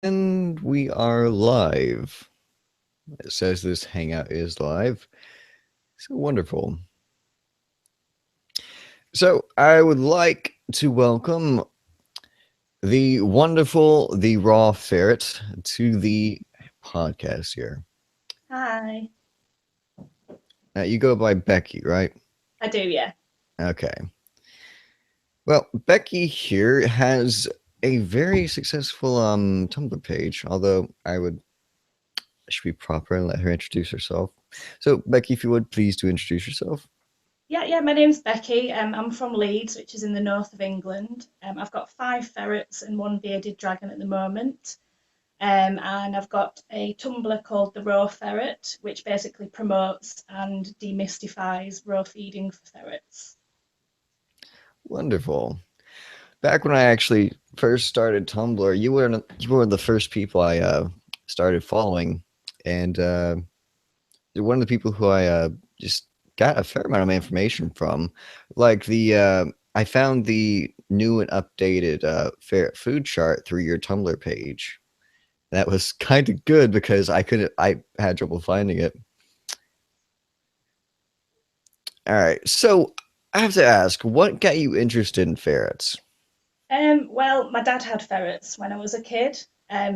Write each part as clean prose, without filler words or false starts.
And we are live. It says this hangout is live. So wonderful. So I would like to welcome the wonderful The-Raw-Ferret to the podcast here. Hi. You go by Becky, right? I do, yeah. Okay. Well, Becky here has a very successful Tumblr page, although I should be proper and let her introduce herself. So, Becky, if you would please do introduce yourself. Yeah, my name's Becky. I'm from Leeds, which is in the north of England. I've got 5 ferrets and 1 bearded dragon at the moment. And I've got a Tumblr called The-Raw-Ferret, which basically promotes and demystifies raw feeding for ferrets. Wonderful. Back when I actually first started Tumblr, you were the first people I started following, and you're one of the people who I just got a fair amount of information from. Like I found the new and updated ferret food chart through your Tumblr page. That was kind of good because I had trouble finding it. All right, so I have to ask, what got you interested in ferrets? Well, my dad had ferrets when I was a kid.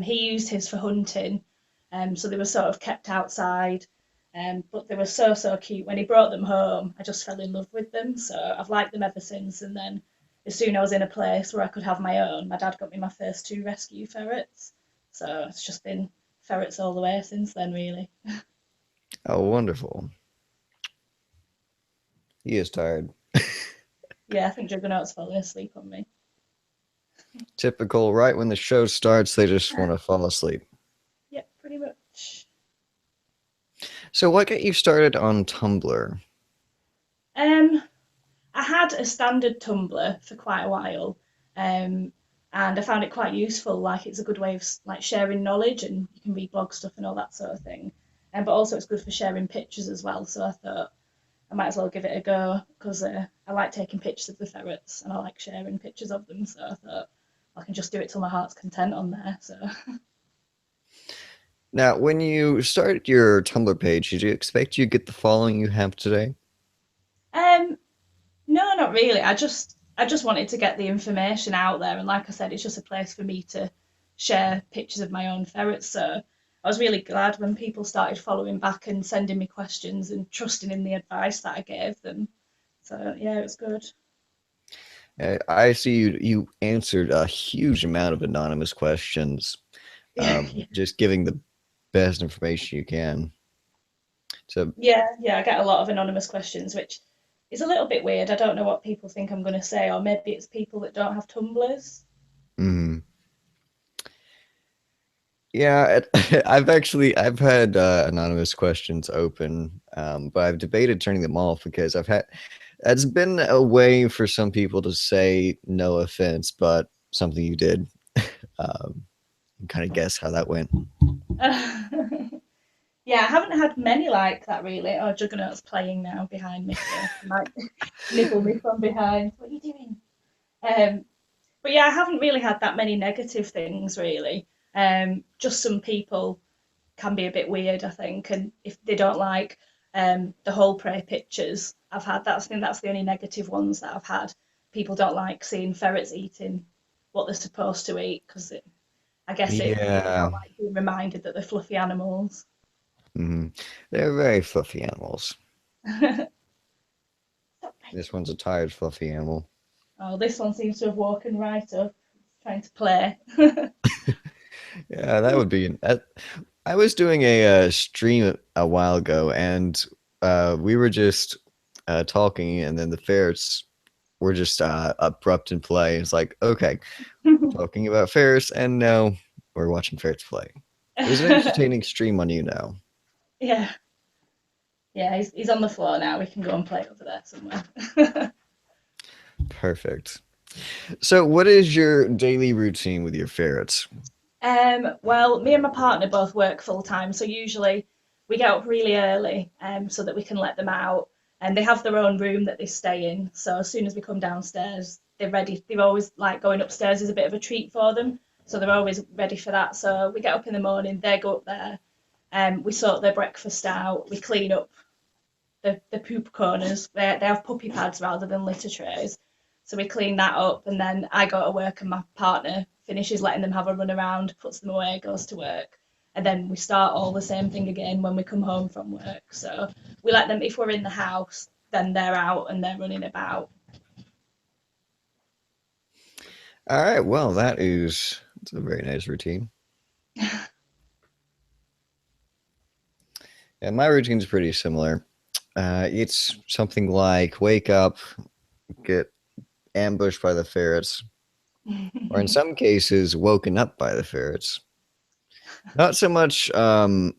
He used his for hunting, so they were sort of kept outside. But they were so cute. When he brought them home, I just fell in love with them. So I've liked them ever since. And then as soon as I was in a place where I could have my own, my dad got me my first 2 rescue ferrets. So it's just been ferrets all the way since then, really. Oh, wonderful. He is tired. Yeah, I think Juggernaut's falling asleep on me. Typical, right when the show starts, they just want to fall asleep. Yep, pretty much. So, what got you started on Tumblr? Um, I had a standard Tumblr for quite a while, um, and I found it quite useful. Like it's a good way of like sharing knowledge, and you can read blog stuff and all that sort of thing. But also it's good for sharing pictures as well. So I thought I might as well give it a go because I like taking pictures of the ferrets and I like sharing pictures of them. So I thought I can just do it till my heart's content on there. So Now, when you started your Tumblr page, did you expect you get the following you have today? um, no, not really. I just wanted to get the information out there, and like I said, it's just a place for me to share pictures of my own ferrets. So I was really glad when people started following back and sending me questions and trusting in the advice that I gave them. So yeah, it was good. I see you answered a huge amount of anonymous questions, Yeah, just giving the best information you can. So, yeah. I get a lot of anonymous questions, which is a little bit weird. I don't know what people think I'm going to say, or maybe it's people that don't have tumblers. mm, yeah, I've had anonymous questions open, but I've debated turning them off because I've had it's been a way for some people to say no offense, but something you did. Um, kind of guess how that went. Yeah, I haven't had many like that really. Oh, Juggernaut's playing now behind me, so he might nibble me from behind. What are you doing? Um, but yeah, I haven't really had that many negative things really. Just some people can be a bit weird, I think, and if they don't like the whole prey pictures, I've had that's I think that's the only negative ones that I've had. People don't like seeing ferrets eating what they're supposed to eat because I guess they Yeah, don't like being reminded that they're fluffy animals. hmm, they're very fluffy animals. This one's a tired, fluffy animal. Oh, this one seems to have woken right up, trying to play. Yeah, that would be. I was doing a stream a while ago, and we were just talking, and then the ferrets were just abrupt in play. It's like, okay, talking about ferrets, and now we're watching ferrets play. It was an entertaining stream on you now. Yeah, yeah, he's on the floor now. We can go and play over there somewhere. Perfect. So, what is your daily routine with your ferrets? Well, me and my partner both work full time, so usually we get up really early so that we can let them out. And they have their own room that they stay in. So as soon as we come downstairs, they're ready. They're always like going upstairs is a bit of a treat for them So they're always ready for that. So we get up in the morning, they go up there, we sort their breakfast out, we clean up the poop corners. They have puppy pads rather than litter trays. So we clean that up, and then I go to work, and my partner finishes letting them have a run around, puts them away, goes to work. And then we start all the same thing again when we come home from work. So we let them, if we're in the house, then they're out and they're running about. All right. Well, it's a very nice routine. And my routine's pretty similar. It's something like wake up, get ambushed by the ferrets, or in some cases, woken up by the ferrets. Not so much, not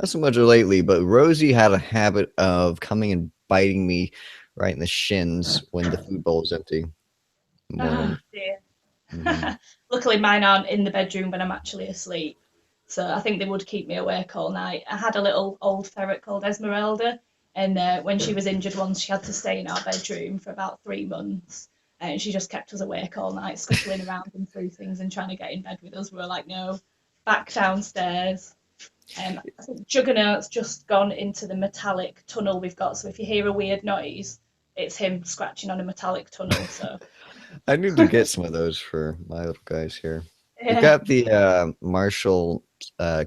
so much lately, but Rosie had a habit of coming and biting me right in the shins when the food bowl is empty in the Oh morning. dear. Hmm. Luckily, mine aren't in the bedroom when I'm actually asleep. So I think they would keep me awake all night. I had a little old ferret called Esmeralda, and when she was injured once, she had to stay in our bedroom for about 3 months. And she just kept us awake all night, scuttling around and through things and trying to get in bed with us. We were like, no, back downstairs. I think Juggernaut's just gone into the metallic tunnel we've got. So if you hear a weird noise, it's him scratching on a metallic tunnel. So I need to get some of those for my little guys here. You yeah, got the Marshall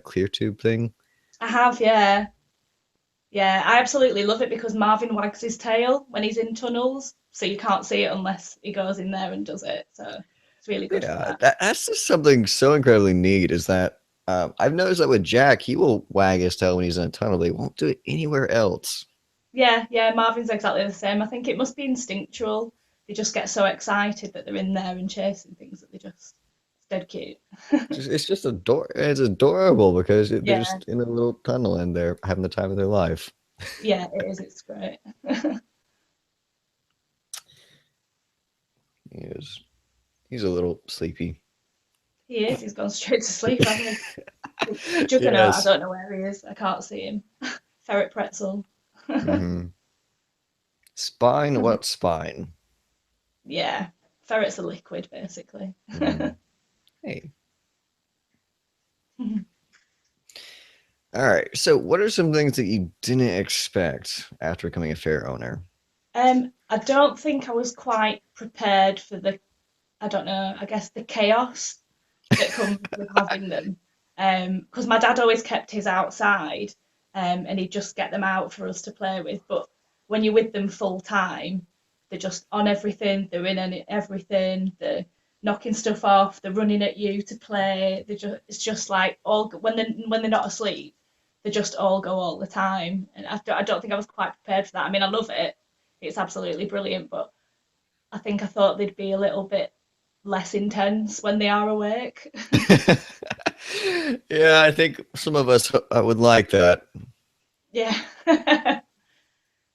clear tube thing? I have, yeah. Yeah, I absolutely love it because Marvin wags his tail when he's in tunnels, so you can't see it unless he goes in there and does it. So it's really good for Yeah, that. that's just something so incredibly neat. Is that I've noticed that with Jack, he will wag his tail when he's in a tunnel, but he won't do it anywhere else. Yeah, yeah, Marvin's exactly the same. I think it must be instinctual. They just get so excited that they're in there and chasing things that they just, it's dead cute. It's just it's adorable because they're Yeah, just in a little tunnel and they're having the time of their life. yeah, it is. It's great. He is. He's a little sleepy. He is. He's gone straight to sleep, hasn't he? Juggernaut, I Yes. don't know where he is. I can't see him. Ferret pretzel. Hmm. Spine? What spine? Yeah, ferrets are liquid, basically. Hmm. Hey. All right. So, what are some things that you didn't expect after becoming a fair owner? I don't think I was quite prepared for I don't know, I guess the chaos that comes with having them. Because my dad always kept his outside, and he'd just get them out for us to play with. But when you're with them full time, they're just on everything, they're in everything, they're knocking stuff off, they're running at you to play. It's just like all when they're not asleep, they just all go all the time. And I don't think I was quite prepared for that. I mean, I love it. It's absolutely brilliant, but I think I thought they'd be a little bit less intense when they are awake. Yeah, I think some of us would like that. Yeah.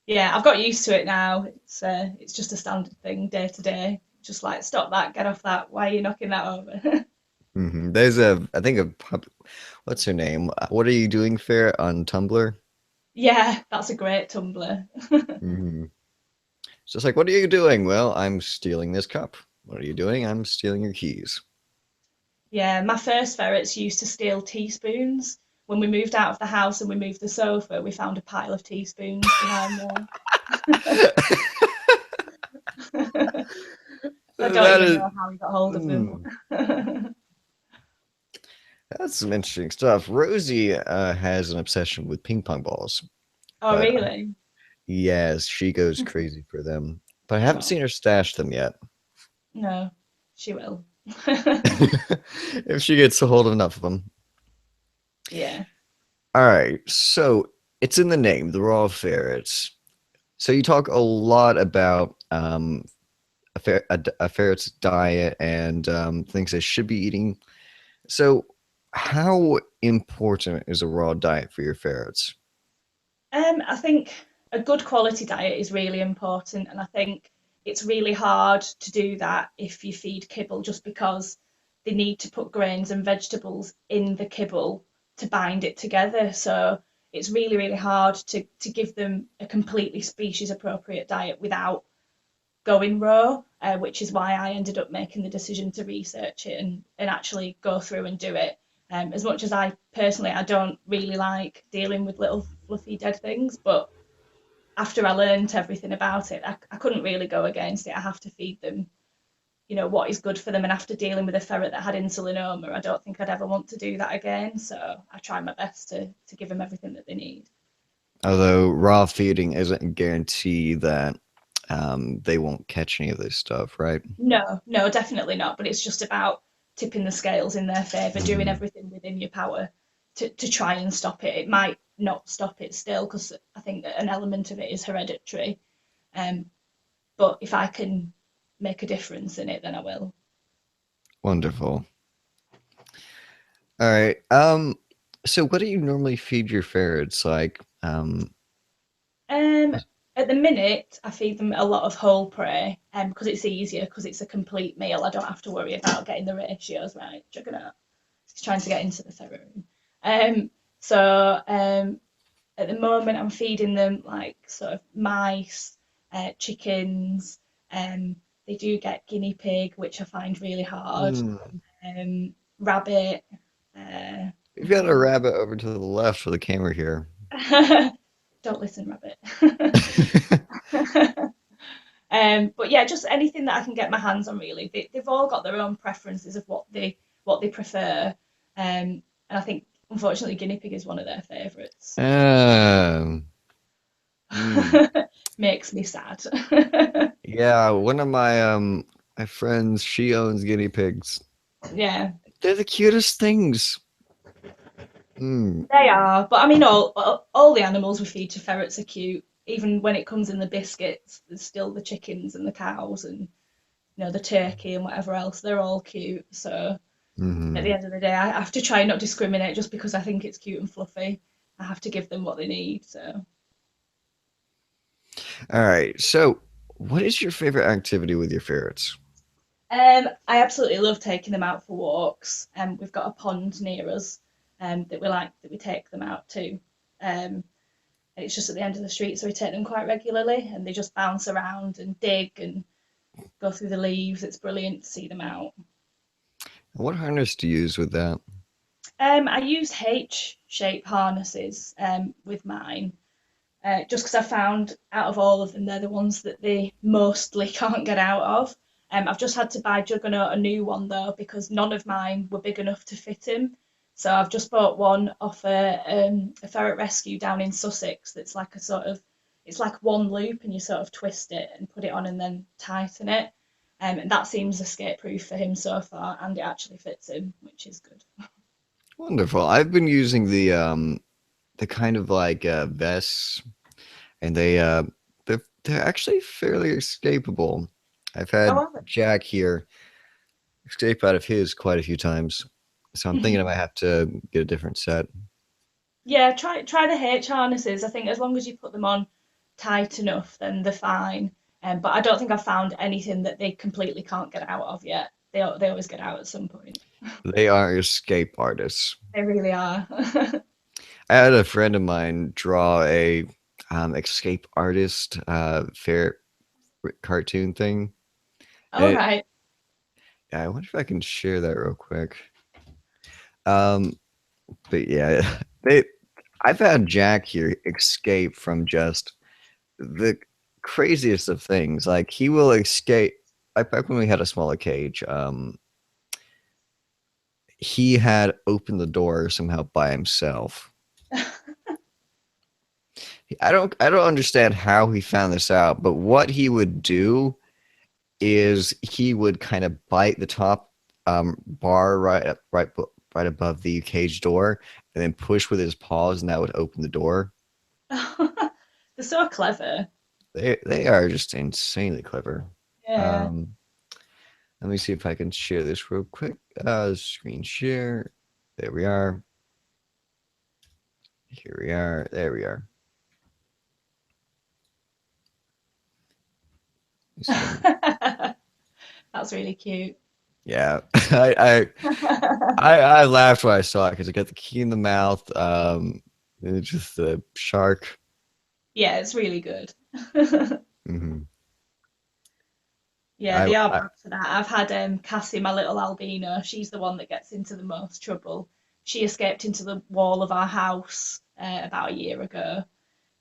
Yeah, I've got used to it now. It's just a standard thing day to day. Just like stop that, get off that. Why are you knocking that over? Hmm. There's I think what's her name? What are you doing fair on Tumblr? Yeah, that's a great tumbler. Hmm. It's just like, what are you doing? Well, I'm stealing this cup. What are you doing? I'm stealing your keys. Yeah, my first ferrets used to steal teaspoons. When we moved out of the house and we moved the sofa, we found a pile of teaspoons behind there. I don't That even is, know how we got hold of them. mm, that's some interesting stuff. Rosie has an obsession with ping pong balls, Oh, but really? yes, she goes crazy for them. But I haven't Oh, seen her stash them yet. no, she will. If she gets a hold of enough of them. Yeah. All right, so it's in the name, the raw ferrets. So you talk a lot about a ferret's diet and things they should be eating. So, how important is a raw diet for your ferrets? I think a good quality diet is really important, and I think it's really hard to do that if you feed kibble just because they need to put grains and vegetables in the kibble to bind it together. So it's really, really hard to give them a completely species appropriate diet without going raw, which is why I ended up making the decision to research it and actually go through and do it. As much as I personally, I don't really like dealing with little fluffy dead things, but after I learned everything about it, I couldn't really go against it. I have to feed them, what is good for them. And after dealing with a ferret that had insulinoma, I don't think I'd ever want to do that again. So I try my best to give them everything that they need. Although raw feeding isn't a guarantee that they won't catch any of this stuff, right? No, no, definitely not. But it's just about tipping the scales in their favour, doing Mhm. everything within your power to try and stop it. It might not stop it still because I think that an element of it is hereditary. Um, but if I can make a difference in it, then I will. Wonderful. All right. So what do you normally feed your ferrets? Like, Um, at the minute, I feed them a lot of whole prey, because it's easier because it's a complete meal. I don't have to worry about getting the ratios right. Juggernaut. He's trying to get into the ferret room. So at the moment, I'm feeding them like sort of mice, chickens. Um, they do get guinea pig, which I find really hard. hmm, Rabbit. Uh, we've got a rabbit over to the left for the camera here. don't listen, rabbit. But yeah, just anything that I can get my hands on. Really, they've all got their own preferences of what they prefer, and I think unfortunately guinea pig is one of their favourites. Um, hmm. Makes me sad. Yeah, one of my friends, she owns guinea pigs. Yeah, They're the cutest things. Hmm. they are. But I mean, all the animals we feed to ferrets are cute. Even when it comes in the biscuits, there's still the chickens and the cows and the turkey and whatever else. They're all cute. So at the Hmm. end of the day, I have to try and not discriminate just because I think it's cute and fluffy. I have to give them what they need. So All right. So, what is your favorite activity with your ferrets? I absolutely love taking them out for walks. We've got a pond near us that we take them out to. And it's just at the end of the street, so we take them quite regularly, and they just bounce around and dig and go through the leaves. It's brilliant to see them out. What harness do you use with that? I use H-shape harnesses with mine, just because I found out of all of them, they're the ones that they mostly can't get out of. I've just had to buy Juggernaut a new one though because none of mine were big enough to fit him. So I've just bought one off a ferret rescue down in Sussex. That's like it's like one loop and you sort of twist it and put it on and then tighten it. And that seems escape proof for him so far, and it actually fits him, which is good. Wonderful. I've been using the kind of like vests, and they're actually fairly escapable. I've had Oh, Jack here escape out of his quite a few times, so I'm thinking I might have to get a different set. yeah, try the H harnesses. I think as long as you put them on tight enough, then they're fine. But I don't think I've found anything that they completely can't get out of yet. They always get out at some point. They are escape artists. They really are. I had a friend of mine draw a escape artist fair cartoon thing, and All right. yeah, I wonder if I can share that real quick. Um, but yeah, they I've had Jack here escape from just the craziest of things. Like he will escape. Like back when we had a smaller cage, he had opened the door somehow by himself. I don't understand how he found this out, but what he would do is he would kind of bite the top bar right above the cage door, and then push with his paws, and that would open the door. They're so clever. They are just insanely clever. Yeah. Um, Let me see if I can share this real quick. Screen share. There we are. Here we are. There we are. Let me see if I can. That's really cute. Yeah, I laughed when I saw it because I got the key in the mouth. And it's just the shark. Yeah, it's really good. Hmm. Yeah, I, they are I bad for that. I've had Cassie, my little albino. She's the one that gets into the most trouble. She escaped into the wall of our house about a year ago.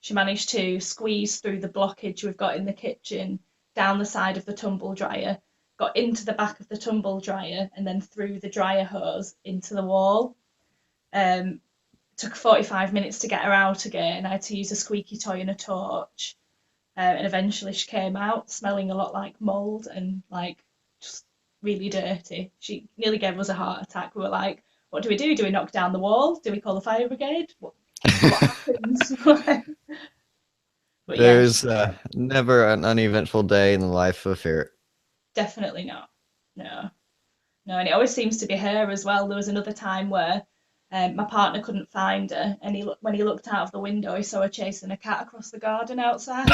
She managed to squeeze through the blockage we've got in the kitchen, down the side of the tumble dryer, got into the back of the tumble dryer, and then through the dryer hose into the wall. Um, Took 45 minutes to get her out again. I had to use a squeaky toy and a torch. And eventually she came out smelling a lot like mold and like just really dirty. She nearly gave us a heart attack. We were like, what do we do? Do we knock down the wall? Do we call the fire brigade? What happens? But yeah, there's never an uneventful day in the life of a ferret. definitely not. No, no, and it always seems to be her as well. There was another time where my partner couldn't find her, and when he looked out of the window, he saw her chasing a cat across the garden outside.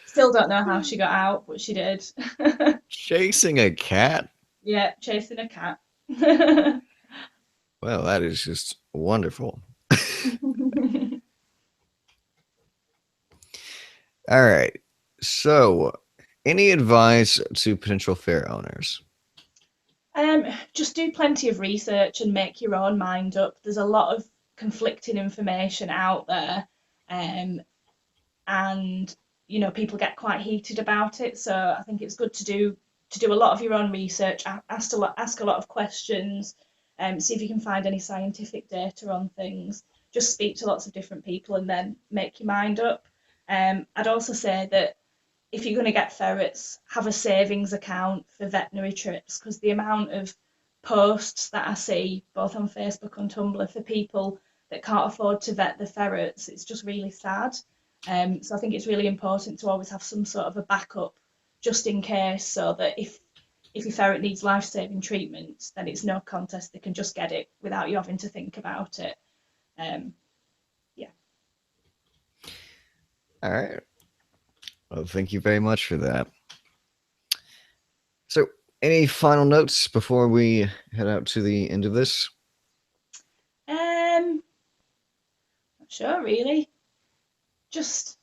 Still don't know how she got out, but she did. Chasing a cat? Yeah, chasing a cat. Well, that is just wonderful. All right. So, any advice to potential ferret owners? Just do plenty of research and make your own mind up. There's a lot of conflicting information out there, um, and people get quite heated about it. So I think it's good to do a lot of your own research, ask a lot of questions, see if you can find any scientific data on things. Just speak to lots of different people and then make your mind up. I'd also say that if you're going to get ferrets, have a savings account for veterinary trips because the amount of posts that I see both on Facebook and Tumblr for people that can't afford to vet the ferrets, it's just really sad. So I think it's really important to always have some sort of a backup just in case, so that if your ferret needs life-saving treatment, then it's no contest. They can just get it without you having to think about it. Um, yeah. All right. Well, thank you very much for that. So, any final notes before we head out to the end of this? Not sure really. Just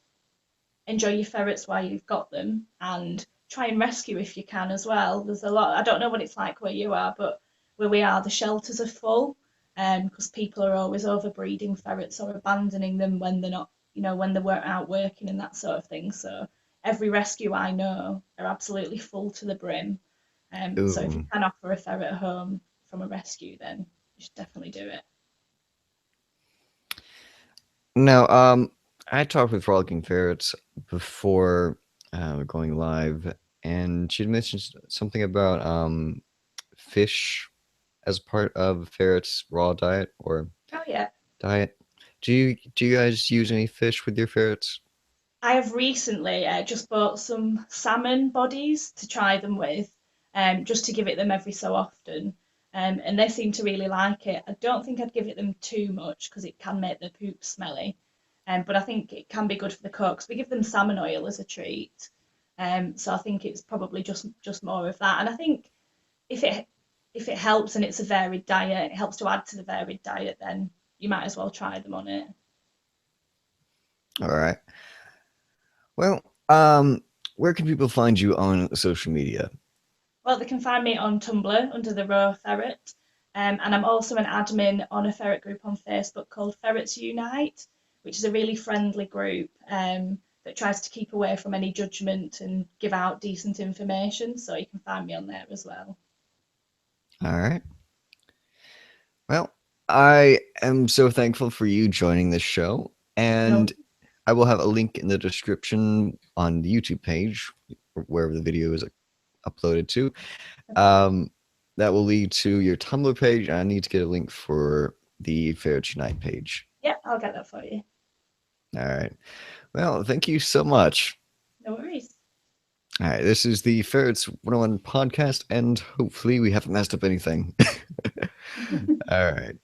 enjoy your ferrets while you've got them and try and rescue if you can as well. There's a lot, I don't know what it's like where you are, but where we are, the shelters are full because people are always overbreeding ferrets or abandoning them when they're not, when they weren't out working and that sort of thing. So every rescue I know are absolutely full to the brim. So if you Ooh. can offer a ferret home from a rescue, then you should definitely do it. Now, I talked with Frolicking Ferrets before going live, and she'd mentioned something about fish as part of ferrets' raw diet or Oh yeah. diet. Do you guys use any fish with your ferrets? I have recently just bought some salmon bodies to try them with, just to give it them every so often. And they seem to really like it. I don't think I'd give it them too much because it can make the poop smelly. But I think it can be good for the cooks. We give them salmon oil as a treat. So I think it's probably just more of that. And I think if it helps and it's a varied diet, it helps to add to the varied diet, then you might as well try them on it. All right. Well, where can people find you on social media? Well, they can find me on Tumblr under The-Raw-Ferret. And I'm also an admin on a ferret group on Facebook called Ferrets Unite, which is a really friendly group that tries to keep away from any judgment and give out decent information. So you can find me on there as well. All right. Well, I am so thankful for you joining this show, No, and I will have a link in the description on the YouTube page, wherever the video is uploaded to. Um, that will lead to your Tumblr page. I need to get a link for the Ferrets Unite page. yeah, I'll get that for you. All right. Well, thank you so much. No worries. All right. This is the Ferrets 101 podcast, and hopefully we haven't messed up anything. All right.